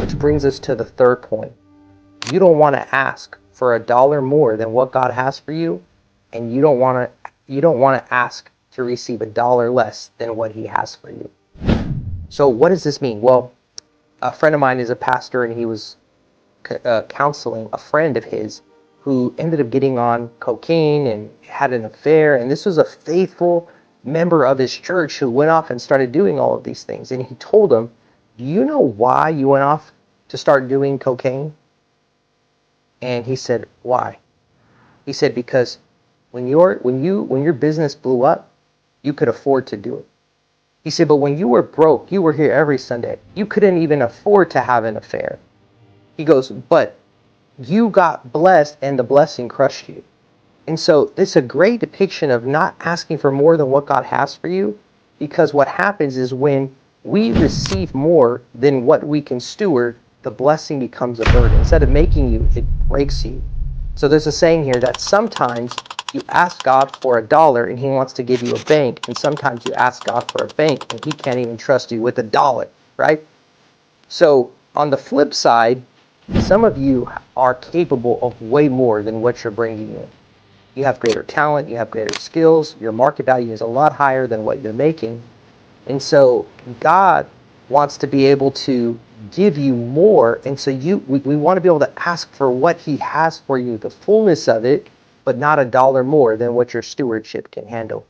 Which brings us to the third point. You don't want to ask for $1 more than what God has for you, and you don't want to ask to receive $1 less than what he has for you. So what does this mean? Well, a friend of mine is a pastor, and he was counseling a friend of his who ended up getting on cocaine and had an affair. And this was a faithful member of his church who went off and started doing all of these things. And he told him, do you know why you went off to start doing cocaine? And he said, why? He said, because when your business blew up, you could afford to do it. He said, but when you were broke, you were here every Sunday. You couldn't even afford to have an affair. He goes, but you got blessed and the blessing crushed you. And so it's a great depiction of not asking for more than what God has for you, because what happens is when we receive more than what we can steward, the blessing becomes a burden. Instead of making you, it breaks you. So there's a saying here that sometimes you ask God for $1 and he wants to give you a bank, and sometimes you ask God for a bank and he can't even trust you with $1, right? So on the flip side, some of you are capable of way more than what you're bringing in. You have greater talent, you have greater skills, your market value is a lot higher than what you're making. And so God wants to be able to give you more. And so we want to be able to ask for what he has for you, the fullness of it, but not $1 more than what your stewardship can handle.